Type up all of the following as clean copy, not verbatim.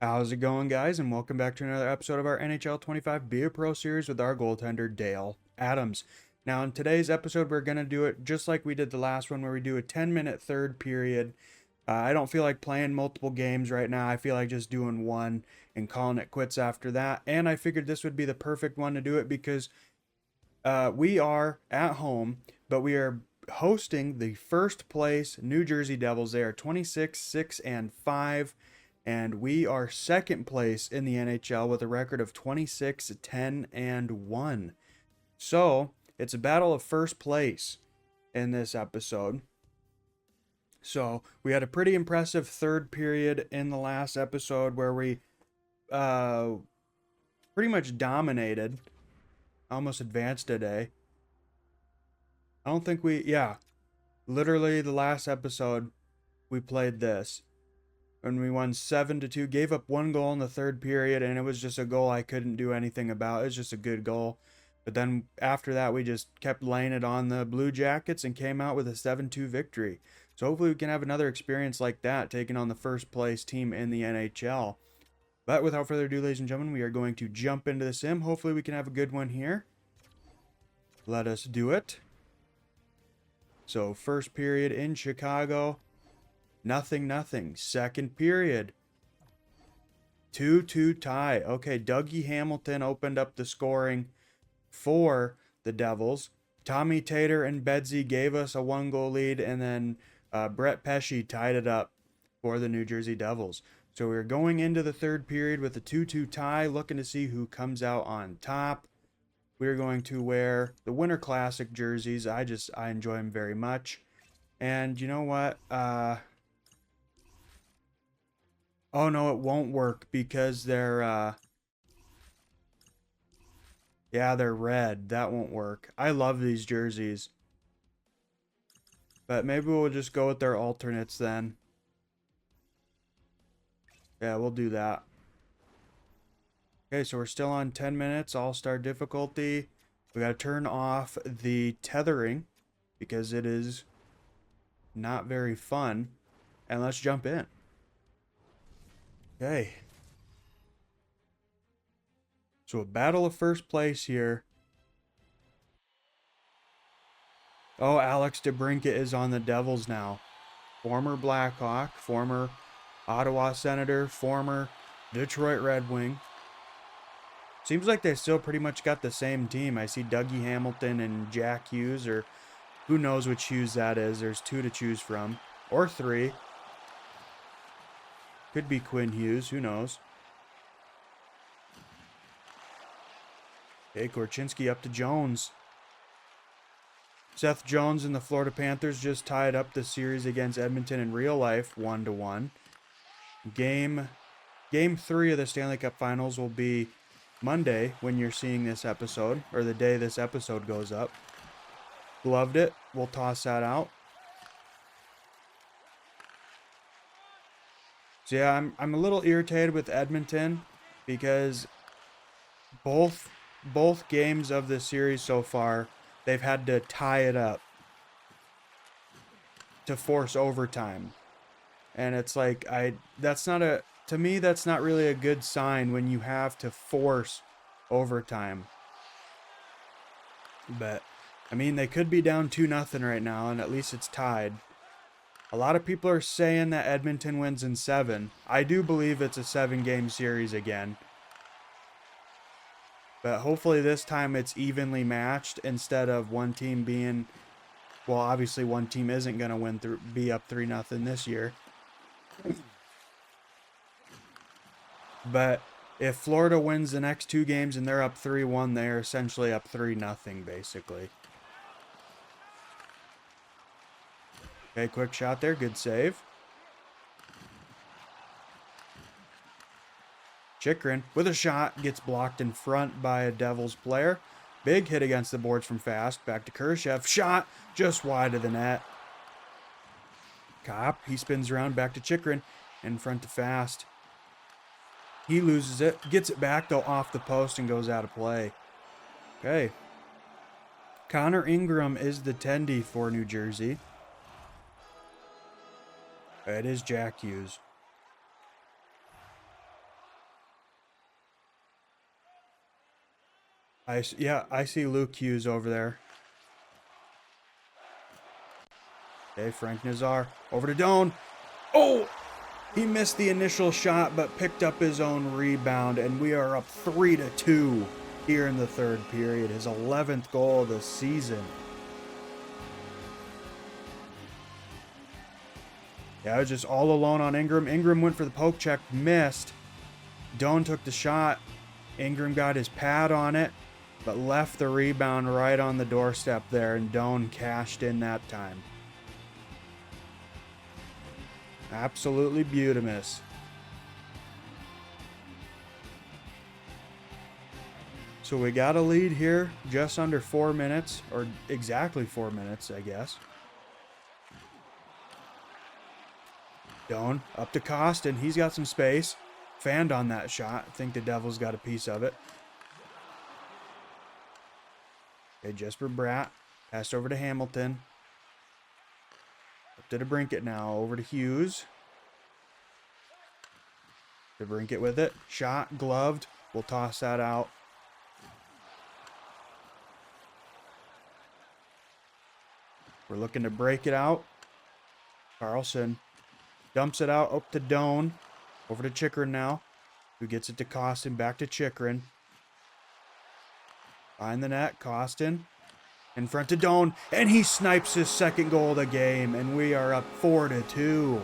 How's it going, guys? And welcome back to another episode of our NHL 25 Be a Pro series with our goaltender, Dale Adams. Now, in today's episode, we're going to do it just like we did the last one, where we do a 10-minute third period. I don't feel like playing multiple games right now. I feel like just doing one and calling it quits after that. And I figured this would be the perfect one to do it because we are at home, but we are hosting the first place New Jersey Devils. They are 26-6-5. And we are second place in the NHL with a record of 26-10-1. So it's a battle of first place in this episode. So we had a pretty impressive third period in the last episode where we pretty much dominated. Almost advanced today. I don't think literally the last episode we played this. And we won 7-2, gave up one goal in the third period, and it was just a goal I couldn't do anything about. It was just a good goal. But then after that, we just kept laying it on the Blue Jackets and came out with a 7-2 victory. So hopefully we can have another experience like that, taking on the first place team in the NHL. But without further ado, ladies and gentlemen, we are going to jump into the sim. Hopefully we can have a good one here. Let us do it. So first period in Chicago. Nothing. Second period. 2-2 tie. Okay, Dougie Hamilton opened up the scoring for the Devils. Tommy Tater and Bedsy gave us a 1-goal lead, and then Brett Pesce tied it up for the New Jersey Devils. So we're going into the third period with a 2-2 tie, looking to see who comes out on top. We're going to wear the Winter Classic jerseys. I enjoy them very much. And you know what? Oh no, it won't work because they're they're red. That won't work. I love these jerseys. But maybe we'll just go with their alternates then. Yeah, we'll do that. Okay, so we're still on 10 minutes, all-star difficulty. We gotta turn off the tethering because it is not very fun. And let's jump in. Okay. So a battle of first place here. Oh, Alex DeBrincat is on the Devils now. Former Blackhawk, former Ottawa Senator, former Detroit Red Wing. Seems like they still pretty much got the same team. I see Dougie Hamilton and Jack Hughes, or who knows which Hughes that is. There's 2 to choose from. Or 3. Could be Quinn Hughes, who knows. Okay, Korchinski up to Jones. Seth Jones and the Florida Panthers just tied up the series against Edmonton in real life, 1-1. Game 3 of the Stanley Cup Finals will be Monday when you're seeing this episode, or the day this episode goes up. Loved it. We'll toss that out. So yeah, I'm a little irritated with Edmonton because both games of the series so far, they've had to tie it up to force overtime. And it's like to me that's not really a good sign when you have to force overtime. But I mean, they could be down 2-0 right now, and at least it's tied. A lot of people are saying that Edmonton wins in 7. I do believe it's a 7-game series again. But hopefully this time it's evenly matched instead of one team being... Well, obviously one team isn't going to be up 3-0 this year. But if Florida wins the next 2 games and they're up 3-1, they're essentially up 3-0 basically. Okay, quick shot there. Good save. Chychrun with a shot. Gets blocked in front by a Devils player. Big hit against the boards from Fast. Back to Kurashev. Shot just wide of the net. Kopp. He spins around. Back to Chychrun. In front to Fast. He loses it. Gets it back, though, off the post and goes out of play. Okay. Connor Ingram is the tendy for New Jersey. It is Jack Hughes. Yeah, I see Luke Hughes over there. Okay, Frank Nazar over to Doan. Oh, he missed the initial shot, but picked up his own rebound, and we are up 3-2 here in the third period. His 11th goal of the season. Yeah, I was just all alone on Ingram. Ingram went for the poke check, missed. Doan took the shot. Ingram got his pad on it, but left the rebound right on the doorstep there, and Doan cashed in that time. Absolutely beautimous. So we got a lead here, just under 4 minutes, or exactly 4 minutes, I guess. Doan up to Costin. He's got some space. Fanned on that shot. I think the Devils got a piece of it. Okay, Jesper Bratt. Passed over to Hamilton. Up to DeBrincat now. Over to Hughes. DeBrincat with it. Shot. Gloved. We'll toss that out. We're looking to break it out. Carlson dumps it out up to Doan. Over to Chikrin now. Who gets it to Costin. Back to Chikrin. Behind the net. Costin. In front to Doan. And he snipes his second goal of the game. And we are up 4-2.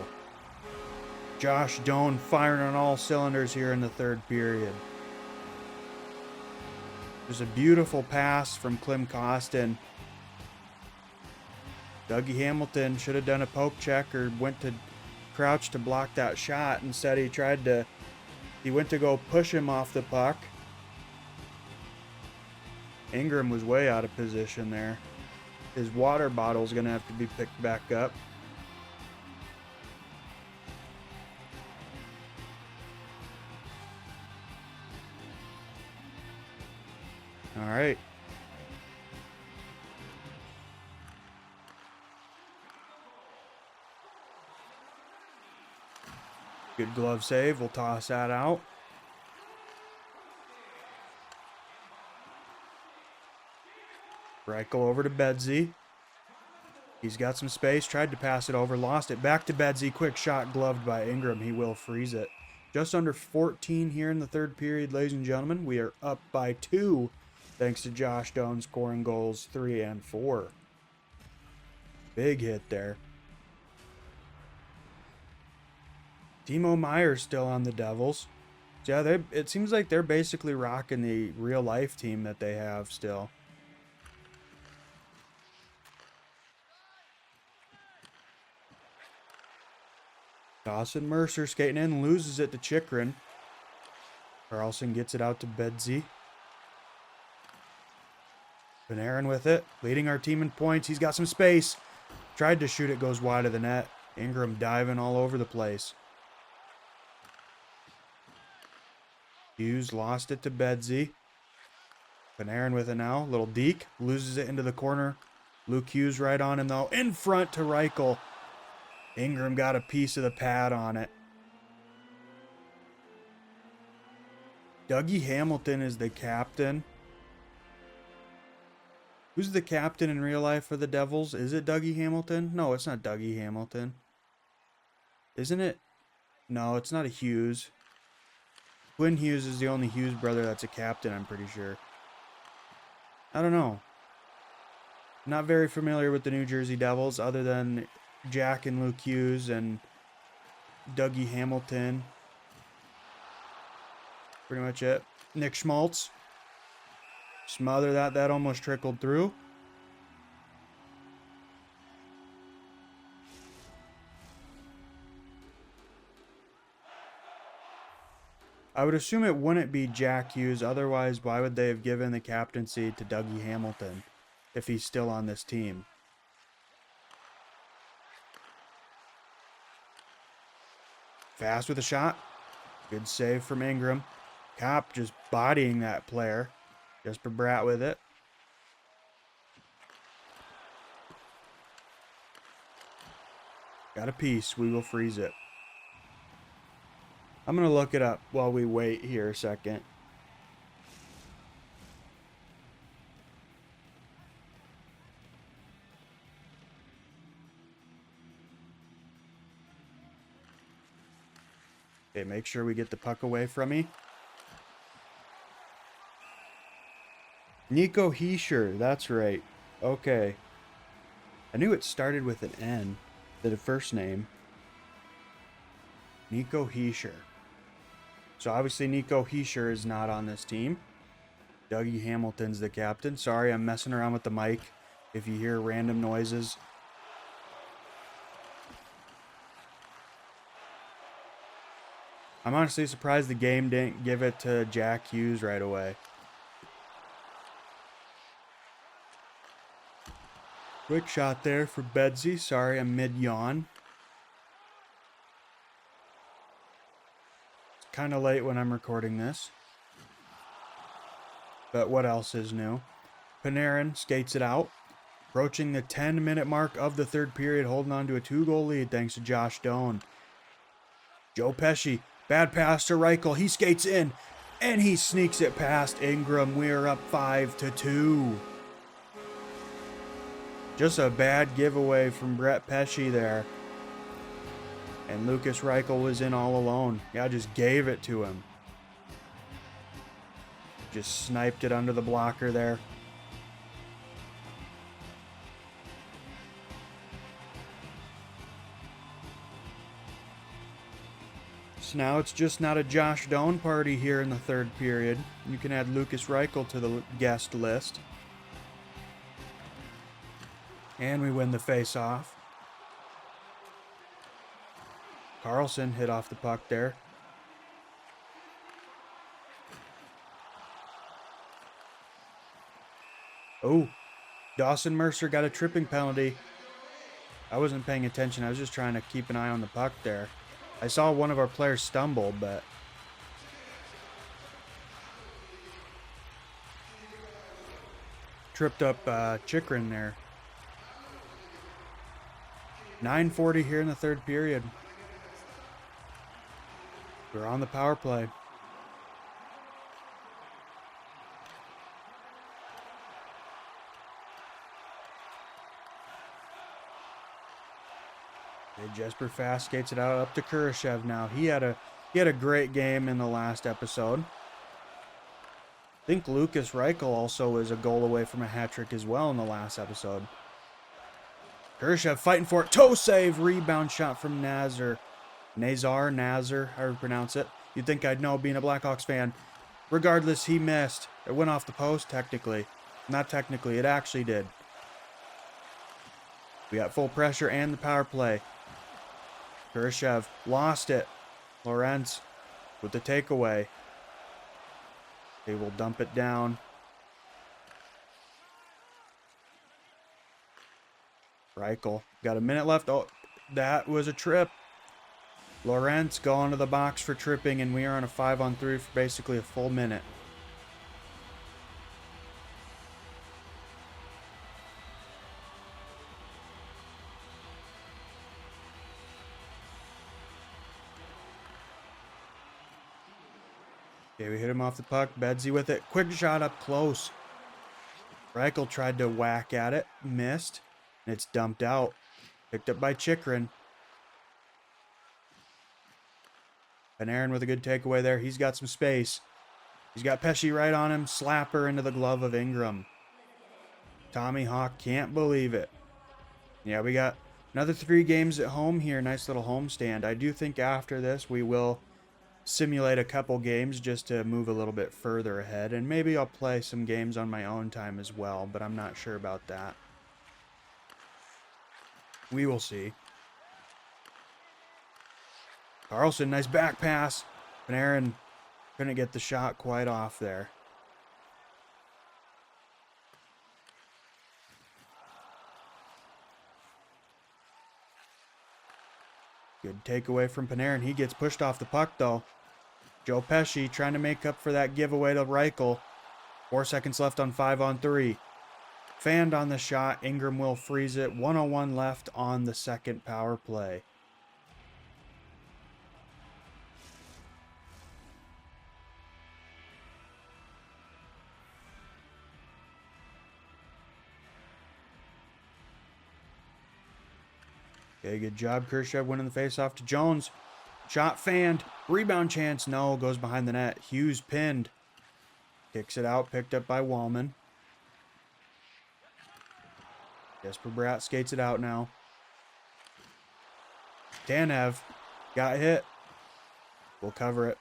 Josh Doan firing on all cylinders here in the third period. There's a beautiful pass from Klim Kostin. Dougie Hamilton should have done a poke check or went to crouch to block that shot. Instead, he went to go push him off the puck. Ingram was way out of position there. His water bottle's going to have to be picked back up. All right. Good glove save. We'll toss that out. Reichel over to Bedsy. He's got some space. Tried to pass it over. Lost it. Back to Bedsy. Quick shot gloved by Ingram. He will freeze it. Just under 14 here in the third period, ladies and gentlemen. We are up by 2 thanks to Josh Doan scoring goals 3 and 4. Big hit there. Timo Meyer's still on the Devils. Yeah, it seems like they're basically rocking the real-life team that they have still. Dawson Mercer skating in, loses it to Chikrin. Carlson gets it out to Bedsy. Panarin with it, leading our team in points. He's got some space. Tried to shoot it, goes wide of the net. Ingram diving all over the place. Hughes lost it to Bedsy. Panarin with it now. Little deke. Loses it into the corner. Luke Hughes right on him though. In front to Reichel. Ingram got a piece of the pad on it. Dougie Hamilton is the captain. Who's the captain in real life for the Devils? Is it Dougie Hamilton? No, it's not Dougie Hamilton. Isn't it? No, it's not a Hughes. Quinn Hughes is the only Hughes brother that's a captain, I'm pretty sure. I don't know. Not very familiar with the New Jersey Devils other than Jack and Luke Hughes and Dougie Hamilton. Pretty much it. Nick Schmaltz. Smother that. That almost trickled through. I would assume it wouldn't be Jack Hughes. Otherwise, why would they have given the captaincy to Dougie Hamilton if he's still on this team? Fast with a shot. Good save from Ingram. Kopp just bodying that player. Jesper Bratt with it. Got a piece. We will freeze it. I'm going to look it up while we wait here a second. Okay, make sure we get the puck away from me. Nico Heischer, that's right. Okay. I knew it started with an N, the first name. Nico Heischer. So obviously Nico Heischer is not on this team. Dougie Hamilton's the captain. Sorry, I'm messing around with the mic if you hear random noises. I'm honestly surprised the game didn't give it to Jack Hughes right away. Quick shot there for Bedsy. Sorry, I'm mid-yawn. It's kind of late when I'm recording this. But what else is new? Panarin skates it out. Approaching the 10-minute mark of the third period, holding on to a 2-goal lead thanks to Josh Doan. Joe Pesci, bad pass to Reichel. He skates in, and he sneaks it past Ingram. We're up 5-2. Just a bad giveaway from Brett Pesci there. And Lucas Reichel was in all alone. Yeah, just gave it to him. Just sniped it under the blocker there. So now it's just not a Josh Doan party here in the third period. You can add Lucas Reichel to the guest list. And we win the face-off. Carlson hit off the puck there. Oh, Dawson Mercer got a tripping penalty. I wasn't paying attention. I was just trying to keep an eye on the puck there. I saw one of our players stumble, but... tripped up Chikrin there. 9:40 here in the third period. We're on the power play. Okay, Jesper Fast skates it out up to Kurashev now. He had a great game in the last episode. I think Lucas Reichel also was a goal away from a hat trick as well in the last episode. Kurashev fighting for it. Toe save. Rebound shot from Nazar, however you pronounce it. You'd think I'd know being a Blackhawks fan. Regardless, he missed. It went off the post technically. Not technically, it actually did. We got full pressure and the power play. Kurashev lost it. Lorentz with the takeaway. They will dump it down. Reichel. Got a minute left. Oh, that was a trip. Lorentz going to the box for tripping, and we are on a 5-on-3 for basically a full minute. Okay, we hit him off the puck. Bedsy with it. Quick shot up close. Reichel tried to whack at it. Missed. And it's dumped out. Picked up by Chikrin. Panarin with a good takeaway there. He's got some space. He's got Pesci right on him. Slapper into the glove of Ingram. Tommy Hawk can't believe it. Yeah, we got another 3 games at home here. Nice little homestand. I do think after this we will simulate a couple games just to move a little bit further ahead. And maybe I'll play some games on my own time as well, but I'm not sure about that. We will see. Carlson, nice back pass. Panarin couldn't get the shot quite off there. Good takeaway from Panarin. He gets pushed off the puck, though. Joe Pesci trying to make up for that giveaway to Reichel. 4 seconds left on 5-on-3. Fanned on the shot. Ingram will freeze it. 1:01 left on the second power play. Okay, good job. Kurashev winning the faceoff to Jones. Shot fanned. Rebound chance, no, goes behind the net. Hughes pinned. Kicks it out, picked up by Wallman. Jesper Bratt skates it out now. Tanev got hit. We'll cover it.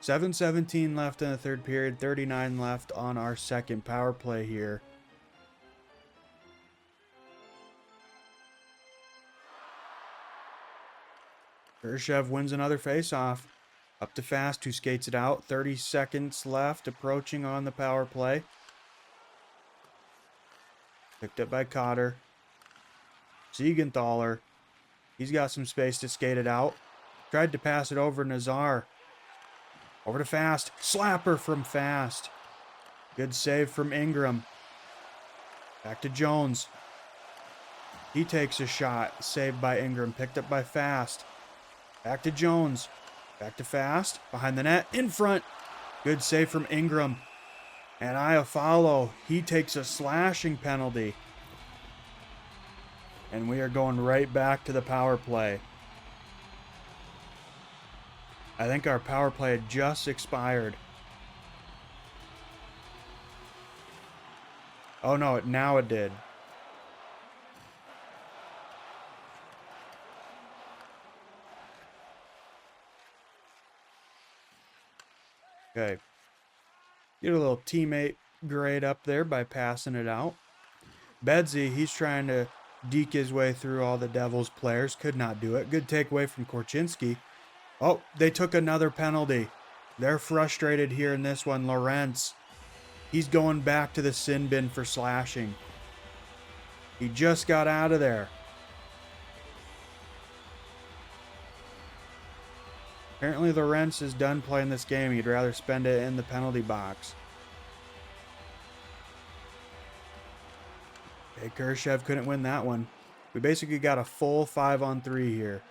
7:17 left in the third period. 39 left on our second power play here. Khrushchev wins another faceoff. Up to Fast, who skates it out. 30 seconds left, approaching on the power play. Picked up by Cotter. Siegenthaler. He's got some space to skate it out. Tried to pass it over Nazar. Over to Fast. Slapper from Fast. Good save from Ingram. Back to Jones. He takes a shot. Saved by Ingram. Picked up by Fast. Back to Jones. Back to Fast. Behind the net. In front. Good save from Ingram. And Iafallo. He takes a slashing penalty. And we are going right back to the power play. I think our power play had just expired. Oh no, now it did. Okay. Get a little teammate grade up there by passing it out. Bedsy, he's trying to deke his way through all the Devils players. Could not do it. Good takeaway from Korchinski. Oh, they took another penalty. They're frustrated here in this one. Lorentz, he's going back to the sin bin for slashing. He just got out of there. Apparently Lorentz is done playing this game. He'd rather spend it in the penalty box. Okay, Khrushchev couldn't win that one. We basically got a full 5-on-3 here.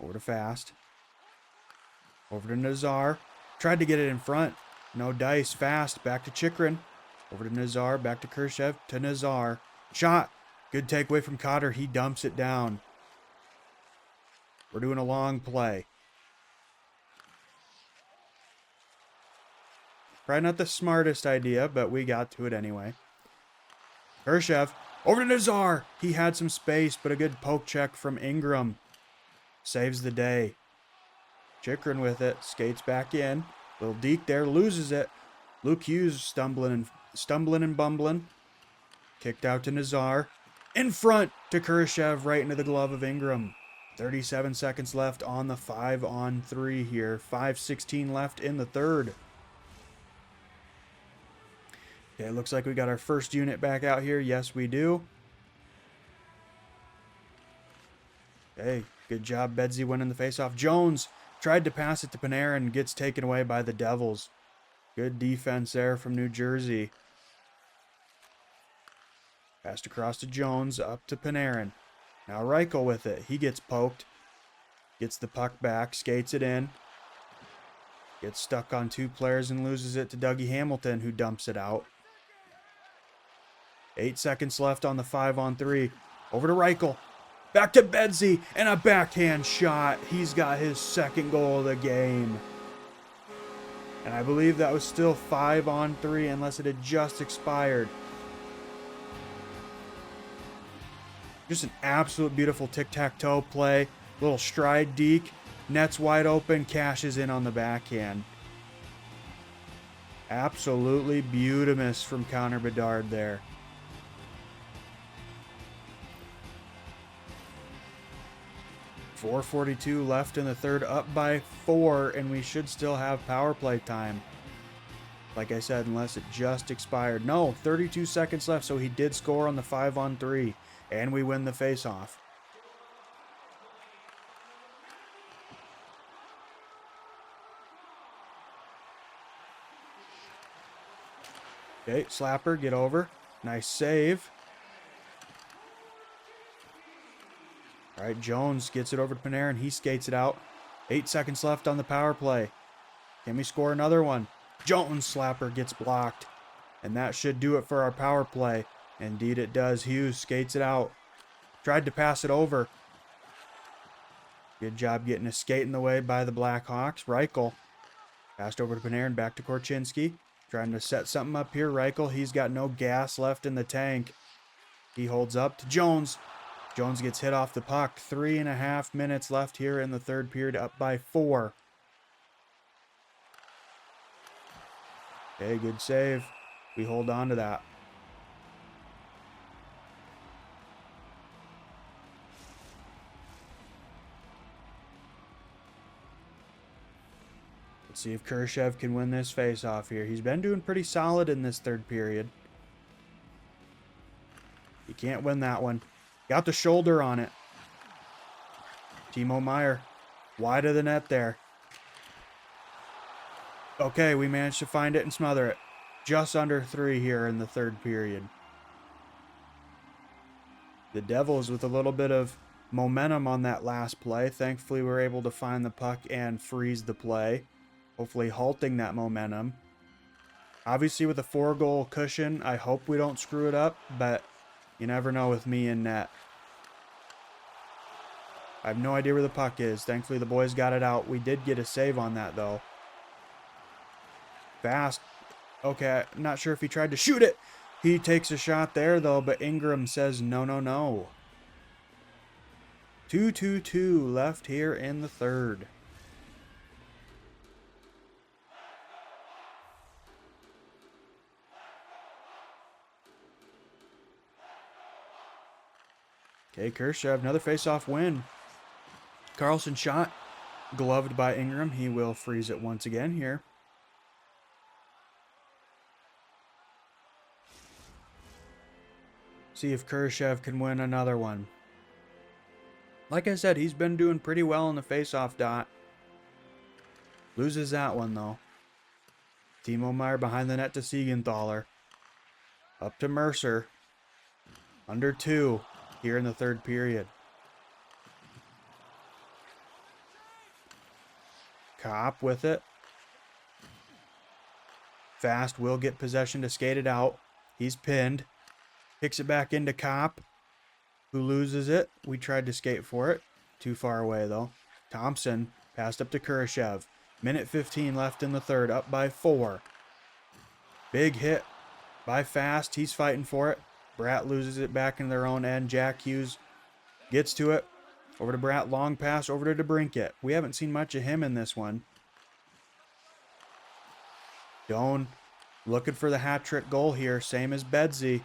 Over to Fast. Over to Nazar. Tried to get it in front. No dice. Fast. Back to Chikrin. Over to Nazar. Back to Khrushchev. To Nazar. Shot. Good takeaway from Cotter. He dumps it down. We're doing a long play. Probably not the smartest idea, but we got to it anyway. Khrushchev. Over to Nazar. He had some space, but a good poke check from Ingram. Saves the day. Chikrin with it. Skates back in. Little deke there. Loses it. Luke Hughes stumbling and bumbling. Kicked out to Nazar. In front to Khrushchev. Right into the glove of Ingram. 37 seconds left on the 5-on-3 here. 5:16 left in the third. Okay, looks like we got our first unit back out here. Yes, we do. Okay, good job, Bedsy winning the faceoff. Jones tried to pass it to Panarin. Gets taken away by the Devils. Good defense there from New Jersey. Passed across to Jones. Up to Panarin. Now Reichel with it. He gets poked. Gets the puck back. Skates it in. Gets stuck on two players and loses it to Dougie Hamilton, who dumps it out. 8 seconds left on the 5-on-3. Over to Reichel. Back to Bedsy. And a backhand shot. He's got his second goal of the game. And I believe that was still 5-on-3 unless it had just expired. Just an absolute beautiful tic-tac-toe play. Little stride deke. Net's wide open. Cashes in on the backhand. Absolutely beautimous from Connor Bedard there. .442 left in the third. Up by 4. And we should still have power play time. Like I said, unless it just expired. No, 32 seconds left. So he did score on the 5-on-3. And we win the faceoff. Okay, Slapper, get over. Nice save. All right, Jones gets it over to Panarin. He skates it out. 8 seconds left on the power play. Can we score another one? Jones Slapper gets blocked. And that should do it for our power play. Indeed it does. Hughes skates it out. Tried to pass it over. Good job getting a skate in the way by the Blackhawks. Reichel passed over to Panarin, back to Korchinski. Trying to set something up here. Reichel, he's got no gas left in the tank. He holds up to Jones. Jones gets hit off the puck. 3.5 minutes left here in the third period, up by 4. Okay, good save. We hold on to that. Let's see if Khrushchev can win this face-off here. He's been doing pretty solid in this third period. He can't win that one. Got the shoulder on it. Timo Meier, wide of the net there. Okay, we managed to find it and smother it. Just under 3 here in the third period. The Devils with a little bit of momentum on that last play. Thankfully, we were able to find the puck and freeze the play. Hopefully halting that momentum. Obviously, with a 4-goal cushion, I hope we don't screw it up, but you never know with me in net. I have no idea where the puck is. Thankfully, the boys got it out. We did get a save on that, though. Fast. Okay, I'm not sure if he tried to shoot it. He takes a shot there, though, but Ingram says no, no, no. 2-2-2 left here in the third. Okay, Khrushchev, another face-off win. Carlson shot, gloved by Ingram. He will freeze it once again here. See if Khrushchev can win another one. Like I said, he's been doing pretty well in the face-off dot. Loses that one, though. Timo Meier behind the net to Siegenthaler. Up to Mercer. Under 2 here in the third period. Kopp with it. Fast will get possession to skate it out. He's pinned. Kicks it back into Kopp, who loses it. We tried to skate for it. Too far away, though. Thompson passed up to Khrushchev. Minute 15 left in the third, up by 4. Big hit by Fast. He's fighting for it. Bratt loses it back in their own end. Jack Hughes gets to it. Over to Bratt. Long pass over to DeBrincat. We haven't seen much of him in this one. Doan looking for the hat-trick goal here. Same as Bedsy.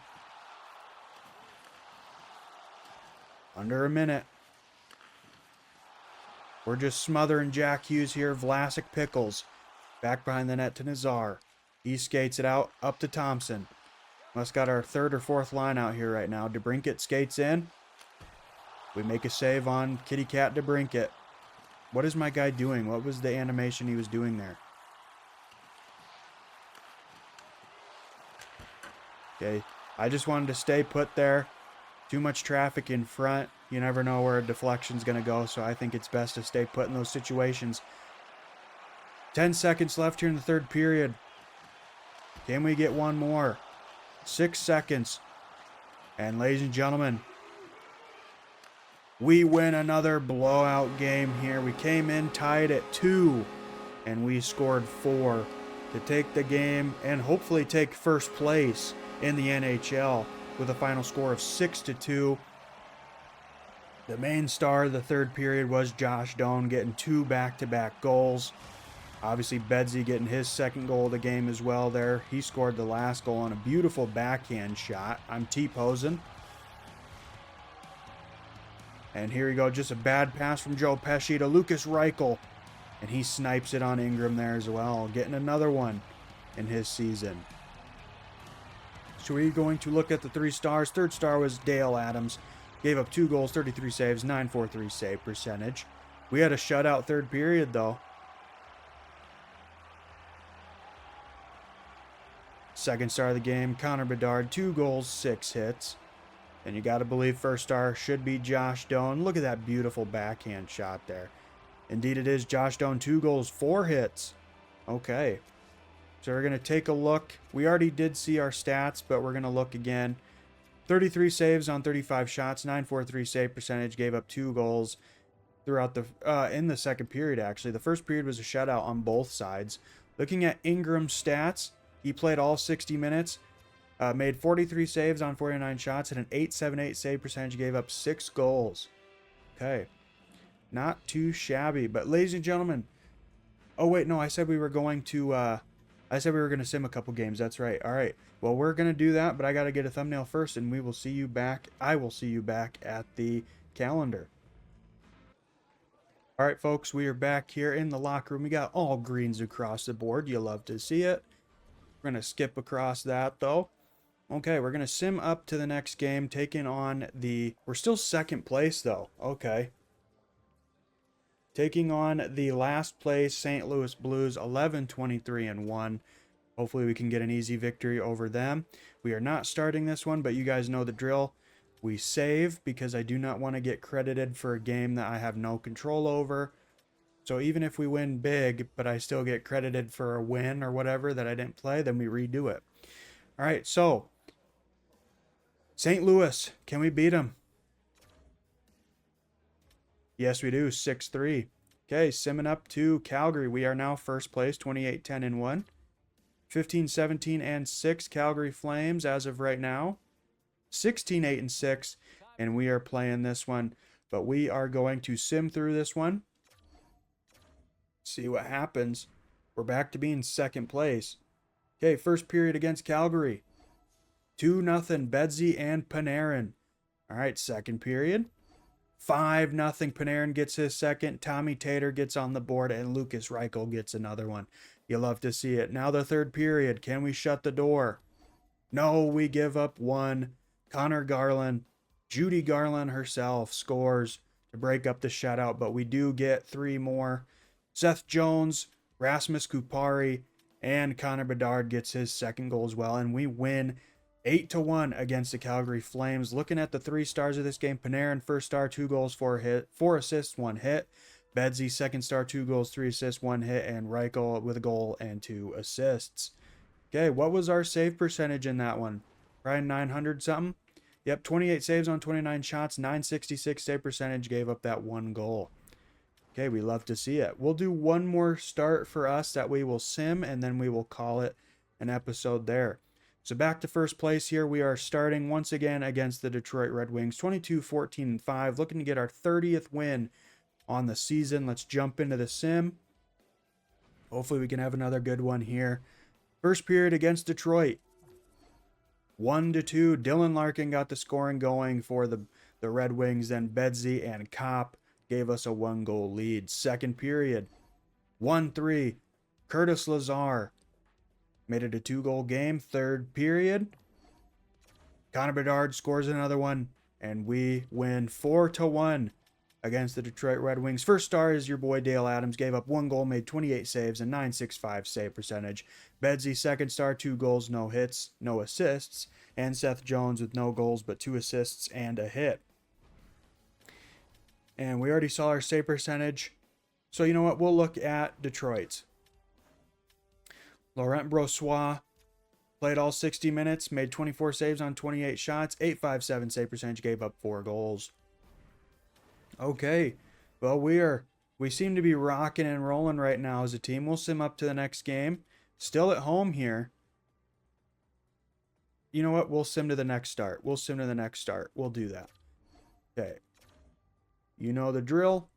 Under a minute. We're just smothering Jack Hughes here. Vlasic Pickles. Back behind the net to Nazar. He skates it out. Up to Thompson. Must got our third or fourth line out here right now. DeBrincat skates in. We make a save on Kitty Cat DeBrincat. What is my guy doing? What was the animation he was doing there? Okay. I just wanted to stay put there. Too much traffic in front. You never know where a deflection's going to go, so I think it's best to stay put in those situations. 10 seconds left here in the third period. Can we get one more? 6 seconds. And ladies and gentlemen, we win another blowout game here. We came in tied at 2, and we scored 4 to take the game and hopefully take first place in the NHL with a final score of 6-2. The main star of the third period was Josh Doan getting 2 back-to-back goals. Obviously, Bedsy getting his second goal of the game as well there. He scored the last goal on a beautiful backhand shot. I'm T-posing. And here we go, just a bad pass from Joe Pesci to Lucas Reichel. And he snipes it on Ingram there as well, getting another one in his season. So we're going to look at the 3 stars. Third star was Dale Adams. Gave up 2 goals, 33 saves, 943 save percentage. We had a shutout third period, though. Second star of the game, Connor Bedard. 2 goals, 6 hits. And you got to believe first star should be Josh Doan. Look at that beautiful backhand shot there. Indeed it is Josh Doan. 2 goals, 4 hits. Okay. So we're going to take a look. We already did see our stats, but we're going to look again. 33 saves on 35 shots, 943 save percentage, gave up 2 goals throughout the in the second period. Actually, the first period was a shutout on both sides. Looking at Ingram's stats, he played all 60 minutes, made 43 saves on 49 shots, and an 878 save percentage, gave up 6 goals. Okay, not too shabby. But ladies and gentlemen, oh wait, no, I said we were going to sim a couple games. That's right. All right. Well, we're going to do that, but I got to get a thumbnail first, and we will see you back. I will see you back at the calendar. All right, folks, we are back here in the locker room. We got all greens across the board. You love to see it. We're going to skip across that, though. Okay, we're going to sim up to the next game, taking on the... We're still second place, though. Okay. Taking on the last place St. Louis Blues, 11-23-1. Hopefully we can get an easy victory over them. We are not starting this one, but you guys know the drill. We save because I do not want to get credited for a game that I have no control over. So even if we win big, but I still get credited for a win or whatever that I didn't play, then we redo it. All right, so St. Louis, can we beat them? Yes, we do. 6-3. Okay, simming up to Calgary. We are now first place, 28-10-1. 15-17-6 Calgary Flames as of right now. 16-8-6, and we are playing this one, but we are going to sim through this one. See what happens. We're back to being second place. Okay, first period against Calgary. 2-0 Bedsy and Panarin. All right, second period. 5-0 Panarin gets his second. Tommy Tater gets on the board, and Lucas Reichel gets another one. You love to see it. Now the third period. Can we shut the door? No, we give up one. Connor Garland, Judy Garland herself, scores to break up the shutout, but we do get 3 more. Seth Jones, Rasmus Kupari, and Connor Bedard gets his second goal as well, and we win 8-1 against the Calgary Flames. Looking at the 3 stars of this game, Panarin, first star, 2 goals, 4 assists, 1 hit. Bedsy, second star, 2 goals, 3 assists, 1 hit, and Reichel with a goal and 2 assists. Okay, what was our save percentage in that one? Probably 900 something? Yep, 28 saves on 29 shots, 966 save percentage, gave up that 1 goal. Okay, we love to see it. We'll do one more start for us that we will sim, and then we will call it an episode there. So back to first place here. We are starting once again against the Detroit Red Wings, 22-14-5, looking to get our 30th win on the season. Let's jump into the sim. Hopefully we can have another good one here. First period against Detroit. 1-2. Dylan Larkin got the scoring going for the Red Wings. Then Bedsy and Kopp gave us a 1-goal lead. Second period. 1-3. Curtis Lazar made it a 2-goal game. Third period. Connor Bedard scores another one. And we win 4-1 against the Detroit Red Wings. First star is your boy Dale Adams. Gave up 1 goal, made 28 saves, and 965 save percentage. Bedsy, second star, 2 goals, no hits, no assists. And Seth Jones with no goals, but 2 assists and a hit. And we already saw our save percentage. So you know what? We'll look at Detroit's. Laurent Brossoit played all 60 minutes, made 24 saves on 28 shots, 857 save percentage, gave up 4 goals. Okay, well, we seem to be rocking and rolling right now as a team. We'll sim up to the next game. Still at home here. You know what? We'll sim to the next start. We'll do that. Okay. You know the drill.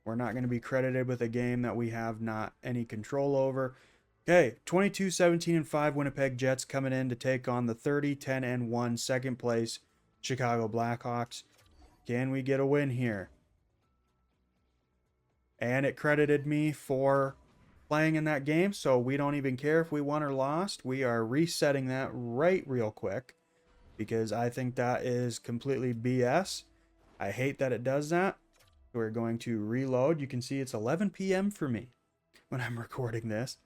We're not going to be credited with a game that we have not any control over. Okay, 22-17-5 Winnipeg Jets coming in to take on the 30-10-1 second place Chicago Blackhawks. Can we get a win here? And it credited me for playing in that game, so we don't even care if we won or lost. We are resetting that right real quick because I think that is completely BS. I hate that it does that. We're going to reload. You can see it's 11 p.m. for me when I'm recording this.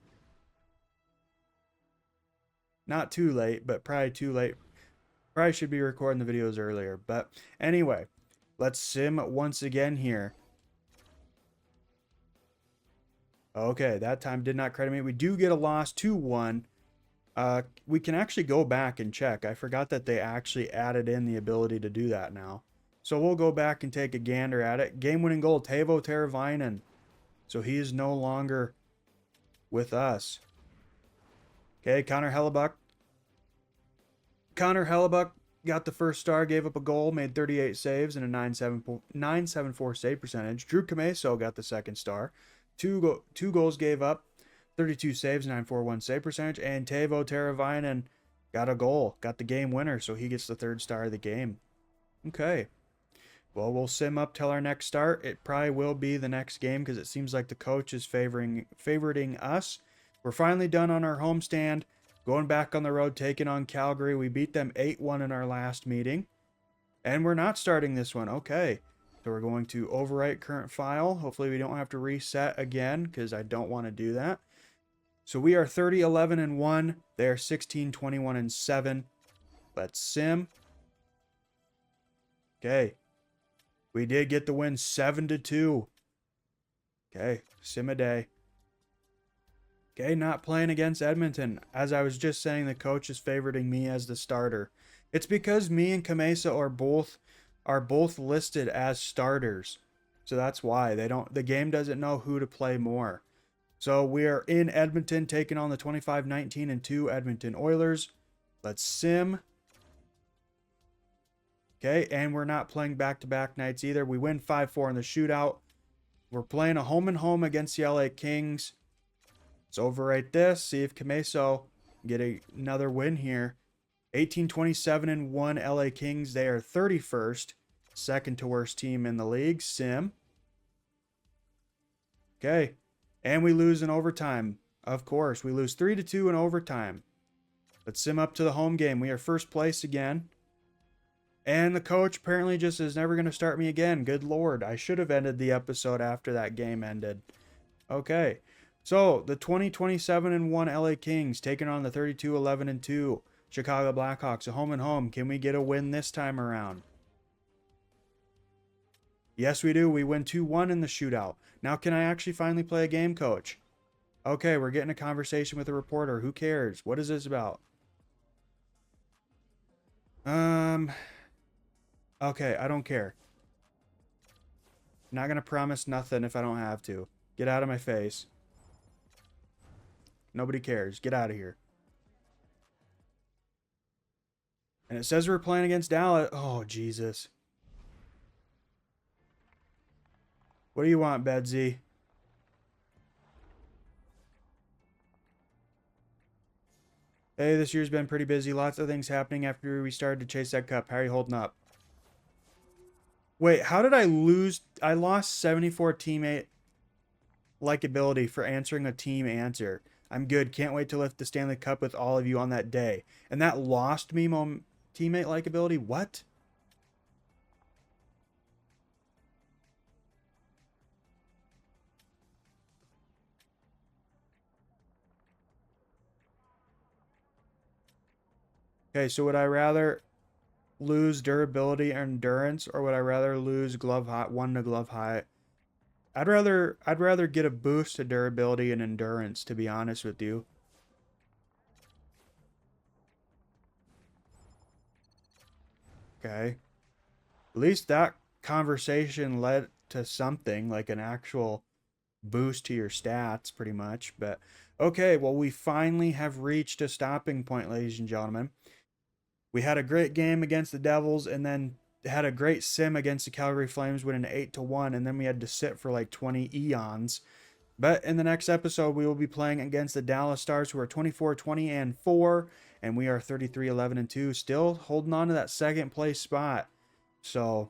Not too late, but probably too late. Probably should be recording the videos earlier. But anyway, let's sim once again here. Okay, that time did not credit me. We do get a loss, 2-1. We can actually go back and check. I forgot that they actually added in the ability to do that now. So we'll go back and take a gander at it. Game-winning goal, Teuvo Teravainen. So he is no longer with us. Okay, Connor Hellebuck. Connor Hellebuck got the first star, gave up a goal, made 38 saves and a 974 save percentage. Drew Commesso got the second star. Two goals gave up, 32 saves, 941 save percentage. And Teuvo Teravainen got a goal, got the game winner, so he gets the third star of the game. Okay. Well, we'll sim up till our next start. It probably will be the next game because it seems like the coach is favoriting us. We're finally done on our homestand. Going back on the road, taking on Calgary. We beat them 8-1 in our last meeting. And we're not starting this one. Okay. So we're going to overwrite current file. Hopefully we don't have to reset again because I don't want to do that. So we are 30-11-1. They are 16-21-7. Let's sim. Okay. We did get the win 7-2. Okay. Sim a day. Okay, not playing against Edmonton. As I was just saying, the coach is favoriting me as the starter. It's because me and Commesso are both listed as starters. So that's why the game doesn't know who to play more. So we are in Edmonton taking on the 25-19-2 Edmonton Oilers. Let's sim. Okay, and we're not playing back-to-back nights either. We win 5-4 in the shootout. We're playing a home and home against the LA Kings. Let's overwrite this. See if Commesso get another win here. 18-27-1 LA Kings. They are 31st. Second to worst team in the league. Sim. Okay. And we lose in overtime. Of course. We lose 3-2 in overtime. Let's sim up to the home game. We are first place again. And the coach apparently just is never going to start me again. Good Lord. I should have ended the episode after that game ended. Okay. So, the 20-27-1 LA Kings taking on the 32-11-2 Chicago Blackhawks, a home and home. Can we get a win this time around? Yes, we do. We win 2-1 in the shootout. Now, can I actually finally play a game, coach? Okay, we're getting a conversation with a reporter. Who cares? What is this about? Okay, I don't care. Not gonna promise nothing if I don't have to. Get out of my face. Nobody cares. Get out of here. And it says we're playing against Dallas. Oh, Jesus. What do you want, Bedsy? Hey, this year's been pretty busy. Lots of things happening after we started to chase that cup. How are you holding up? Wait, how did I lose? I lost 74 teammate likability for answering a team answer. I'm good. Can't wait to lift the Stanley Cup with all of you on that day. And that lost me teammate likability? What? Okay, so would I rather lose durability or endurance, or would I rather lose glove height, 1 to glove height? I'd rather get a boost to durability and endurance, to be honest with you. Okay. At least that conversation led to something, like an actual boost to your stats, pretty much. But okay, well, we finally have reached a stopping point, ladies and gentlemen. We had a great game against the Devils, and then had a great sim against the Calgary Flames, winning 8-1, and then we had to sit for like 20 eons. But in the next episode, we will be playing against the Dallas Stars, who are 24-20-4, and we are 33-11-2, still holding on to that second place spot. So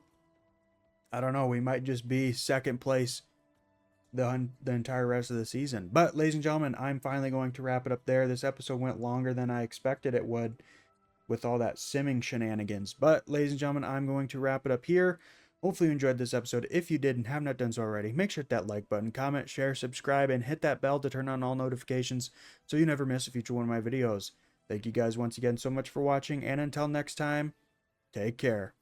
I don't know, we might just be second place the entire rest of the season. But ladies and gentlemen, I'm finally going to wrap it up there. This episode went longer than I expected it would, with all that simming shenanigans. But ladies and gentlemen, I'm going to wrap it up here. Hopefully you enjoyed this episode. If you did and have not done so already, make sure to hit that like button, comment, share, subscribe, and hit that bell to turn on all notifications so you never miss a future one of my videos. Thank you guys once again so much for watching, and until next time, take care.